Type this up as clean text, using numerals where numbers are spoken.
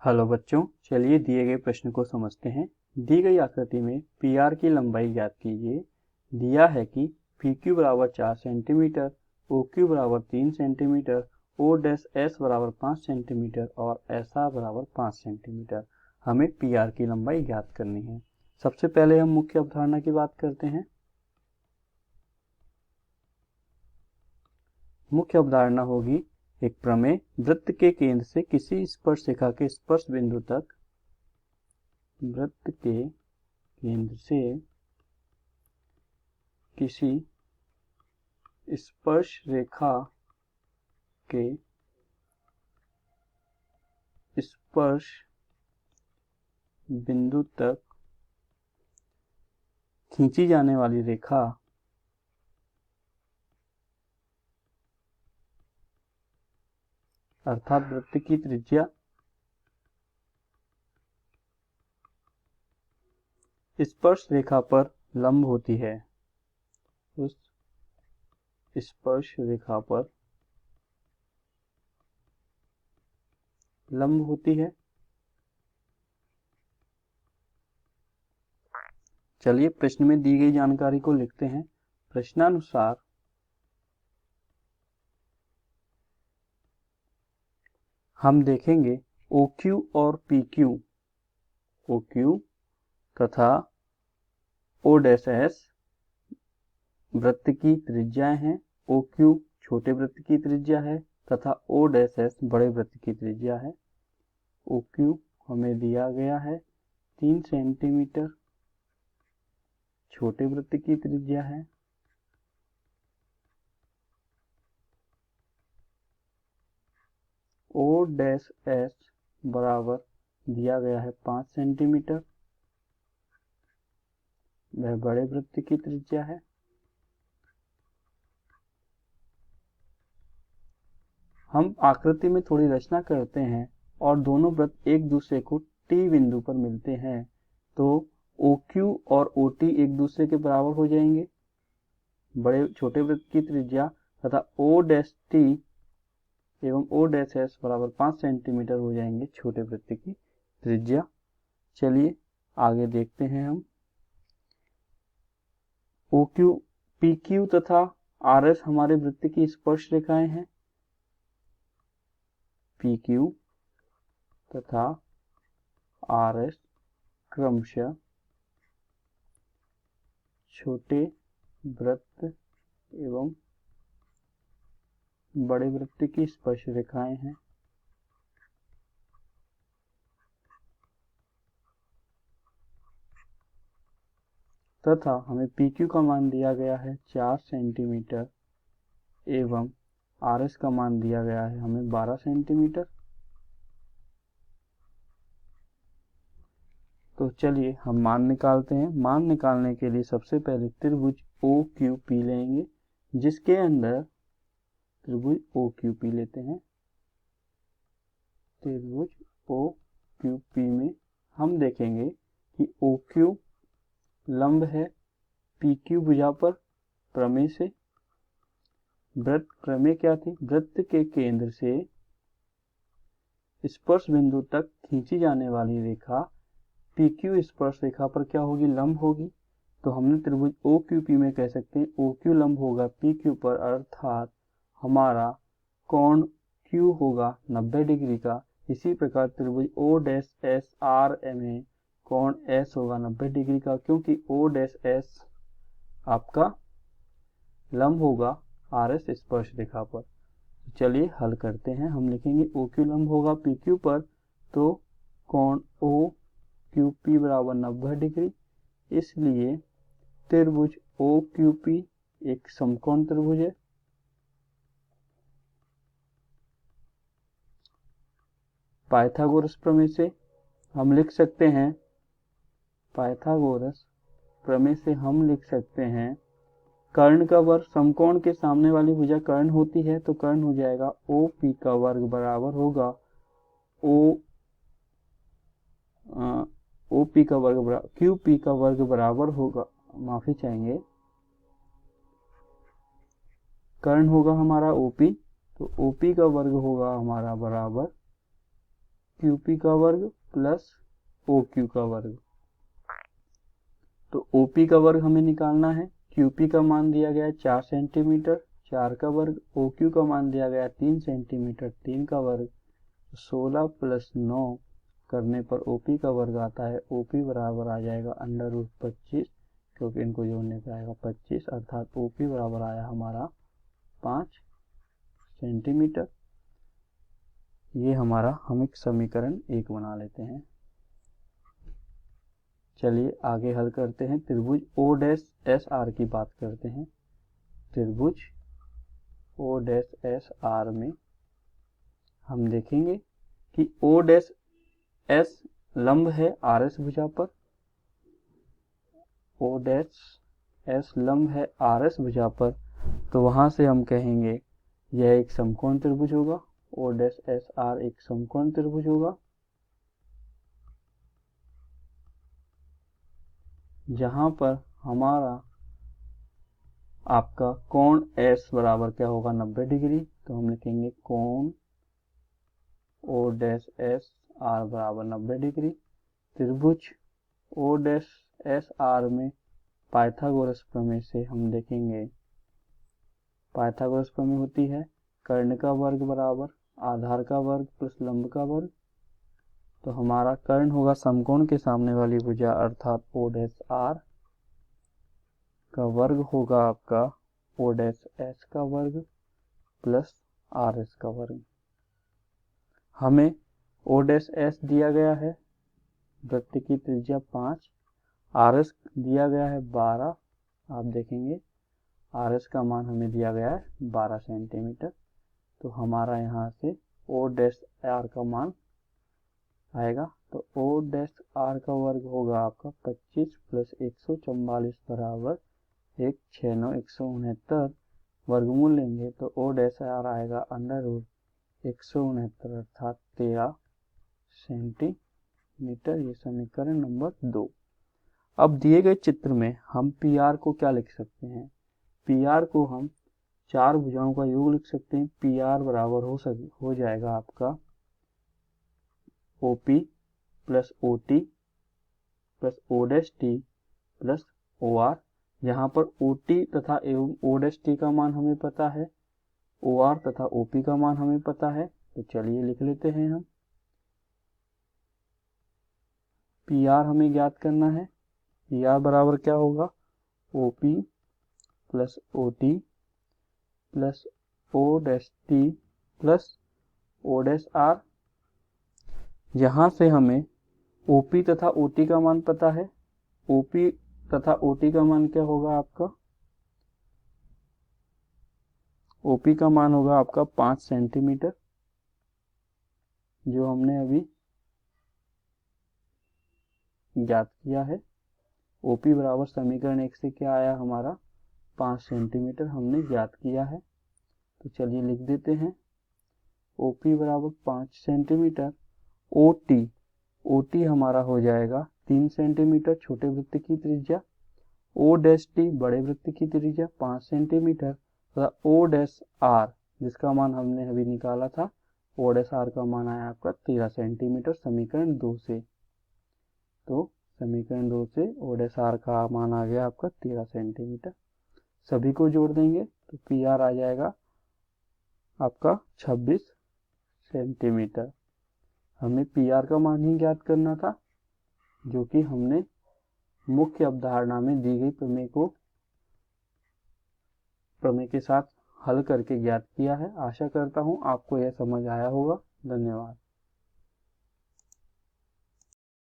Hello बच्चों, चलिए दिए गए प्रश्न को समझते हैं। दी गई आकृति में PR की लंबाई ज्ञात कीजिए। दिया है कि PQ बराबर 4 सेंटीमीटर, OQ बराबर 3 सेंटीमीटर, OS बराबर 5 सेंटीमीटर और SR बराबर 5 सेंटीमीटर। हमें PR की लंबाई ज्ञात करनी है। सबसे पहले हम मुख्य अवधारणा की बात करते हैं। मुख्य अवधारणा होगी एक प्रमेय वृत्त के केंद्र से किसी स्पर्श रेखा के स्पर्श बिंदु तक, वृत्त के केंद्र से किसी स्पर्श रेखा के स्पर्श बिंदु तक खींची जाने वाली रेखा अर्थात वृत्त की त्रिज्या स्पर्श रेखा पर लंब होती है। उस स्पर्श रेखा पर लंब होती है। चलिए प्रश्न में दी गई जानकारी को लिखते हैं। प्रश्नानुसार हम देखेंगे OQ और PQ, OQ तथा OS वृत्त की त्रिज्याएं हैं। OQ छोटे वृत्त की त्रिज्या है तथा OS बड़े वृत्त की त्रिज्या है। OQ हमें दिया गया है 3 सेंटीमीटर, छोटे वृत्त की त्रिज्या है। OS बराबर दिया गया है 5 सेंटीमीटर, वह बड़े वृत्त की त्रिज्या है। हम आकृति में थोड़ी रचना करते हैं और दोनों वृत्त एक दूसरे को T बिंदु पर मिलते हैं, तो OQ और OT एक दूसरे के बराबर हो जाएंगे, बड़े छोटे वृत्त की त्रिज्या, तथा OT एवं OS बराबर 5 सेंटीमीटर हो जाएंगे छोटे वृत्त की त्रिज्या। चलिए आगे देखते हैं हम। OQ, PQ तथा RS हमारे वृत्त की स्पर्श रेखाएं हैं। PQ तथा RS क्रमशः छोटे वृत्त एवं बड़े वृत्त की स्पर्श रेखाएं हैं। तथा हमें PQ का मान दिया गया है 4 सेंटीमीटर एवं RS का मान दिया गया है हमें 12 सेंटीमीटर। तो चलिए हम मान निकालते हैं। मान निकालने के लिए सबसे पहले त्रिभुज OQP लेंगे, जिसके अंदर त्रिभुज OQP लेते हैं। त्रिभुज OQP में हम देखेंगे कि OQ लंब है PQ भुजा पर प्रमेय से। वृत्त प्रमेय क्या थी? वृत्त के केंद्र से स्पर्श बिंदु तक खींची जाने वाली रेखा PQ स्पर्श रेखा पर क्या होगी? लंब होगी। तो हमने त्रिभुज OQP में कह सकते हैं OQ लंब होगा PQ पर, अर्थात हमारा कोण Q होगा 90 डिग्री का। इसी प्रकार त्रिभुज OSR में कोण S होगा 90 डिग्री का, क्योंकि OS आपका लंब होगा RS स्पर्श रेखा पर। चलिए हल करते हैं। हम लिखेंगे OQ लंब होगा PQ पर, तो कोण OQP बराबर 90 डिग्री। इसलिए त्रिभुज OQP एक समकोण त्रिभुज है। पाइथागोरस प्रमेय से हम लिख सकते हैं, पाइथागोरस प्रमेय से हम लिख सकते हैं कर्ण का वर्ग, समकोण के सामने वाली भुजा कर्ण होती है, तो कर्ण हो जाएगा OP का वर्ग बराबर होगा OP का वर्ग बराबर QP का वर्ग बराबर होगा, माफी चाहेंगे, कर्ण होगा हमारा OP, तो OP का वर्ग होगा हमारा बराबर QP का वर्ग प्लस OQ का वर्ग। तो OP का वर्ग हमें निकालना है। QP का मान दिया गया है 4 सेंटीमीटर, 4 का वर्ग। OQ का मान दिया गया है 3 सेंटीमीटर, 3 का वर्ग। 16 प्लस 9 करने पर OP का वर्ग आता है। OP बराबर आ जाएगा √25, क्योंकि इनको जोड़ने पर आएगा 25, अर्थात OP बराबर आया हमारा 5 सेंटीमीटर। ये हमारा हम एक समीकरण 1 बना लेते हैं। चलिए आगे हल करते हैं। त्रिभुज O'SR की बात करते हैं। त्रिभुज O'SR में हम देखेंगे कि O'S लंब है RS भुजा पर। O'S लंब है RS भुजा पर, तो वहां से हम कहेंगे यह एक समकोण त्रिभुज होगा। O'SR एक समकोण त्रिभुज होगा, जहां पर हमारा आपका कोण S बराबर क्या होगा, 90 डिग्री। तो हम लिखेंगे कोण O'SR बराबर 90 डिग्री। त्रिभुज O'SR में पाइथागोरस प्रमेय से हम देखेंगे, पाइथागोरस प्रमेय होती है कर्ण का वर्ग बराबर आधार का वर्ग प्लस लंब का वर्ग। तो हमारा कर्ण होगा समकोण के सामने वाली भुजा, अर्थात O'SR का वर्ग होगा आपका O'S का वर्ग प्लस RS का वर्ग। हमें O'S दिया गया है, वृत्त की त्रिज्या 5, RS दिया गया है 12। आप देखेंगे RS का मान हमें दिया गया है 12 सेंटीमीटर। तो हमारा यहाँ से O'R का मान आएगा। तो O'R का वर्ग होगा आपका 25 प्लस 144 बराबर 169 वर्गमूल लेंगे तो O'R आएगा √169 अर्थात 13 सेंटीमीटर। ये समीकरण नंबर 2। अब दिए गए चित्र में हम PR को क्या लिख सकते हैं? PR को हम 4 भुजाओं का योग लिख सकते हैं। PR बराबर हो जाएगा आपका OP plus OT plus O'T plus OR। यहाँ पर OT तथा एवं O'T का मान हमें पता है, OR तथा OP का मान हमें पता है। तो चलिए लिख लेते हैं हम। PR हमें ज्ञात करना है। PR बराबर क्या होगा, OP plus OT plus O'T plus O'R। यहाँ से हमें OP तथा OT का मान पता है। OP तथा OT का मान क्या होगा आपका, OP का मान होगा आपका 5 सेंटीमीटर, जो हमने अभी ज्ञात किया है। OP बराबर समीकरण 1 से क्या आया हमारा, 5 सेंटीमीटर हमने ज्ञात किया है। तो चलिए लिख देते हैं OP बराबर 5 सेंटीमीटर। OT हमारा हो जाएगा 3 सेंटीमीटर छोटे वृत्त की त्रिज्या। O'T बड़े वृत्त की त्रिज्या 5 सेंटीमीटर तथा O'R जिसका मान हमने अभी निकाला था, O'R का मान आया आपका 13 सेंटीमीटर समीकरण 2 से। तो समीकरण 2 से O'R का मान आ गया आपका 13 सेंटीमीटर। सभी को जोड़ देंगे तो PR आ जाएगा आपका 26 सेंटीमीटर। हमें PR का मान ही ज्ञात करना था, जो कि हमने मुख्य अवधारणा में दी गई प्रमेय के साथ हल करके ज्ञात किया है। आशा करता हूँ आपको यह समझ आया होगा। धन्यवाद।